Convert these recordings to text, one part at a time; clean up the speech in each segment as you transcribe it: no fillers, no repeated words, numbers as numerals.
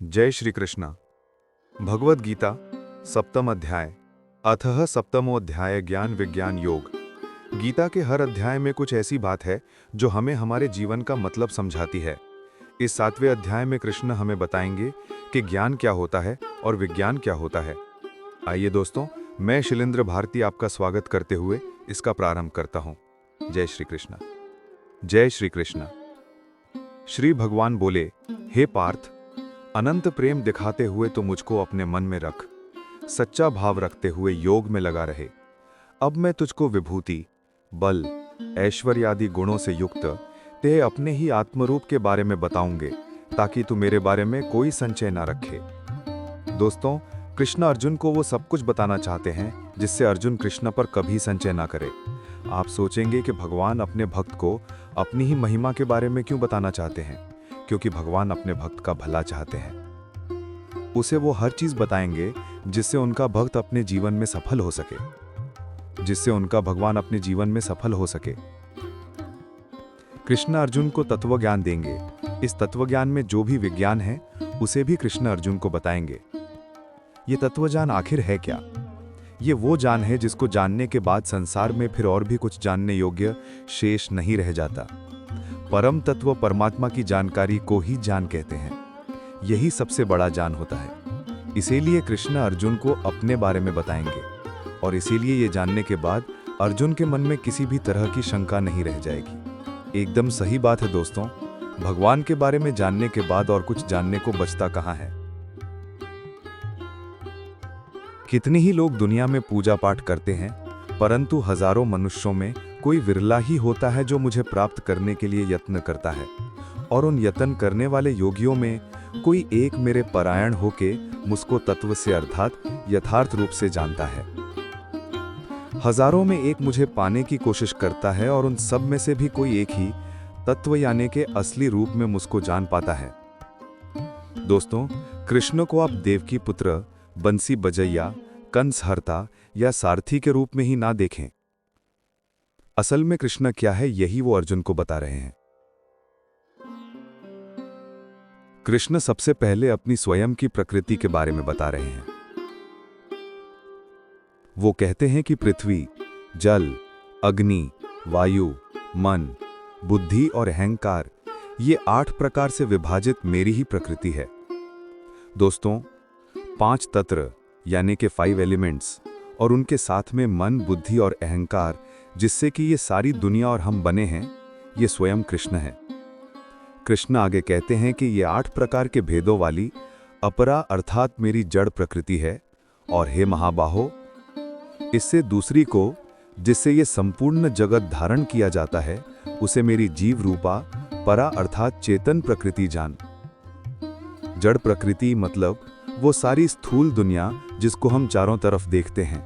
जय श्री कृष्ण। भगवद गीता सप्तम अध्याय अथः सप्तमोऽध्याय ज्ञान विज्ञान योग। गीता के हर अध्याय में कुछ ऐसी बात है जो हमें हमारे जीवन का मतलब समझाती है। इस 7वें अध्याय में कृष्ण हमें बताएंगे कि ज्ञान क्या होता है और विज्ञान क्या होता है। आइए दोस्तों, मैं शिलेंद्र भारती आपका स्वागत करते हुए इसका प्रारंभ करता हूँ। जय श्री कृष्ण। जय श्री कृष्ण। श्री भगवान बोले, हे पार्थ, अनंत प्रेम दिखाते हुए तो मुझको अपने मन में रख, सच्चा भाव रखते हुए योग में लगा रहे। अब मैं तुझको विभूति, बल, ऐश्वर्य आदि गुणों से युक्त ते अपने ही आत्मरूप के बारे में बताऊंगे, ताकि तू मेरे बारे में कोई संचय ना रखे। दोस्तों, कृष्ण अर्जुन को वो सब कुछ बताना चाहते हैं जिससे अर्जुन कृष्ण पर कभी संचय ना करे। आप सोचेंगे कि भगवान अपने भक्त को अपनी ही महिमा के बारे में क्यों बताना चाहते हैं? क्योंकि भगवान अपने भक्त का भला चाहते हैं। उसे वो हर चीज बताएंगे जिससे उनका भक्त अपने जीवन में सफल हो सके, जिससे उनका भगवान अपने जीवन में सफल हो सके। कृष्ण अर्जुन को तत्व ज्ञान देंगे। इस तत्व ज्ञान में जो भी विज्ञान है उसे भी कृष्ण अर्जुन को बताएंगे। ये तत्व ज्ञान आखिर है क्या? ये वो ज्ञान है जिसको जानने के बाद संसार में फिर और भी कुछ जानने योग्य शेष नहीं रह जाता। परम तत्व परमात्मा की जानकारी को ही ज्ञान कहते हैं। यही सबसे बड़ा ज्ञान होता है। इसीलिए कृष्ण अर्जुन को अपने बारे में बताएंगे और इसीलिए ये जानने के बाद अर्जुन के मन में किसी भी तरह की शंका नहीं रह जाएगी। एकदम सही बात है दोस्तों। भगवान के बारे में जानने के बाद और कुछ जानने को बचता कहाँ है? कितने ही लोग दुनिया में पूजा पाठ करते हैं, परंतु हजारों मनुष्यों में कोई विरला ही होता है जो मुझे प्राप्त करने के लिए यत्न करता है। और उन यत्न करने वाले योगियों में कोई एक मेरे परायण होके मुझको तत्व से अर्थात यथार्थ रूप से जानता है। हजारों में एक मुझे पाने की कोशिश करता है और उन सब में से भी कोई एक ही तत्व यानी के असली रूप में मुझको जान पाता है। दोस्तों, कृष्ण को आप देवकी पुत्र, बंसी बजैया, कंस हरता या सारथी के रूप में ही ना देखें। असल में कृष्ण क्या है यही वो अर्जुन को बता रहे हैं। कृष्ण सबसे पहले अपनी स्वयं की प्रकृति के बारे में बता रहे हैं। वो कहते हैं कि पृथ्वी, जल, अग्नि, वायु, मन, बुद्धि और अहंकार, ये 8 प्रकार से विभाजित मेरी ही प्रकृति है। दोस्तों, 5 तत्व यानी कि 5 एलिमेंट्स और उनके साथ में मन, बुद्धि और अहंकार, जिससे कि ये सारी दुनिया और हम बने हैं, ये स्वयं कृष्ण है। कृष्ण आगे कहते हैं कि ये 8 प्रकार के भेदों वाली अपरा अर्थात मेरी जड़ प्रकृति है। और हे महाबाहो, इससे दूसरी को, जिससे ये संपूर्ण जगत धारण किया जाता है, उसे मेरी जीव रूपा परा अर्थात चेतन प्रकृति जान। जड़ प्रकृति मतलब वो सारी स्थूल दुनिया जिसको हम चारों तरफ देखते हैं,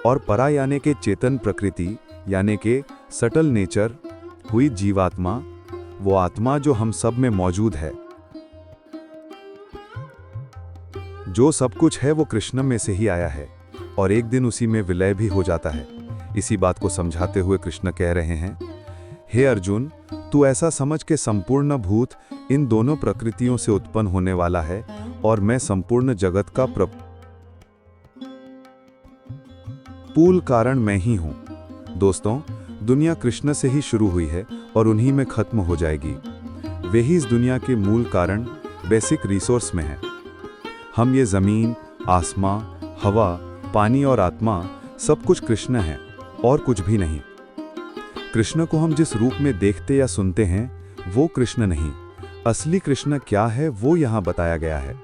और परा यानी के चेतन प्रकृति यानी के सटल नेचर हुई जीवात्मा, वो आत्मा जो हम सब में मौजूद है। जो सब कुछ है वो कृष्ण में से ही आया है और एक दिन उसी में विलय भी हो जाता है। इसी बात को समझाते हुए कृष्ण कह रहे हैं, हे अर्जुन, तू ऐसा समझ के संपूर्ण भूत इन दोनों प्रकृतियों से उत्पन्न होने वाला है और मैं संपूर्ण जगत का पूल कारण मैं ही हूं। दोस्तों, दुनिया कृष्ण से ही शुरू हुई है और उन्हीं में खत्म हो जाएगी। वे ही इस दुनिया के मूल कारण, बेसिक रिसोर्स में है। हम ये जमीन, आसमां, हवा, पानी और आत्मा सब कुछ कृष्ण है और कुछ भी नहीं। कृष्ण को हम जिस रूप में देखते या सुनते हैं वो कृष्ण नहीं, असली कृष्ण क्या है वो यहां बताया गया है।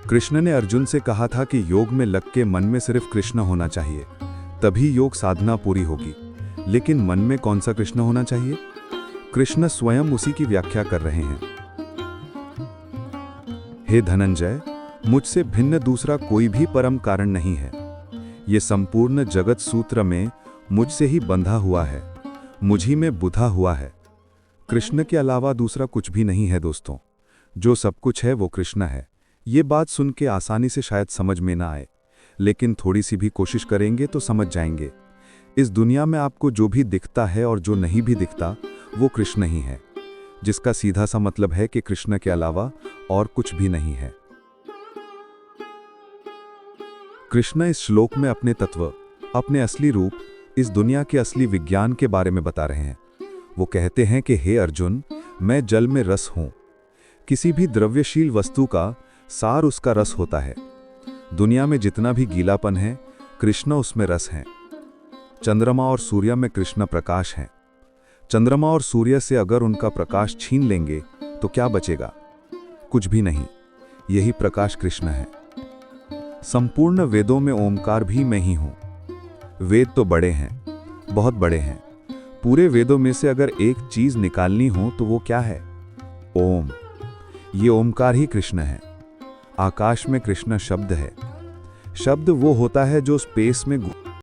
कृष्ण ने अर्जुन से कहा था कि योग में लग के मन में सिर्फ कृष्ण होना चाहिए, तभी योग साधना पूरी होगी। लेकिन मन में कौन सा कृष्ण होना चाहिए? कृष्ण स्वयं उसी की व्याख्या कर रहे हैं। हे धनंजय, मुझसे भिन्न दूसरा कोई भी परम कारण नहीं है। ये संपूर्ण जगत सूत्र में मुझसे ही बंधा हुआ है, मुझी में बुधा हुआ है। कृष्ण के अलावा दूसरा कुछ भी नहीं है। दोस्तों, जो सब कुछ है वो कृष्ण है। ये बात सुन के आसानी से शायद समझ में ना आए, लेकिन थोड़ी सी भी कोशिश करेंगे तो समझ जाएंगे। इस दुनिया में आपको जो भी दिखता है और जो नहीं भी दिखता वो कृष्ण ही है। जिसका सीधा सा मतलब है कि कृष्ण के अलावा और कुछ भी नहीं है। कृष्ण इस श्लोक में अपने तत्व, अपने असली रूप, इस दुनिया के असली विज्ञान के बारे में बता रहे हैं। वो कहते हैं कि हे अर्जुन, मैं जल में रस हूं। किसी भी द्रव्यशील वस्तु का सार उसका रस होता है। दुनिया में जितना भी गीलापन है, कृष्ण उसमें रस हैं। चंद्रमा और सूर्य में कृष्ण प्रकाश हैं। चंद्रमा और सूर्य से अगर उनका प्रकाश छीन लेंगे तो क्या बचेगा? कुछ भी नहीं। यही प्रकाश कृष्ण है। संपूर्ण वेदों में ओमकार भी मैं ही हूं। वेद तो बड़े हैं, बहुत बड़े हैं। पूरे वेदों में से अगर एक चीज निकालनी हो तो वो क्या है? ओम। ये ओमकार ही कृष्ण है। आकाश में कृष्ण शब्द है। शब्द वो होता है जो स्पेस में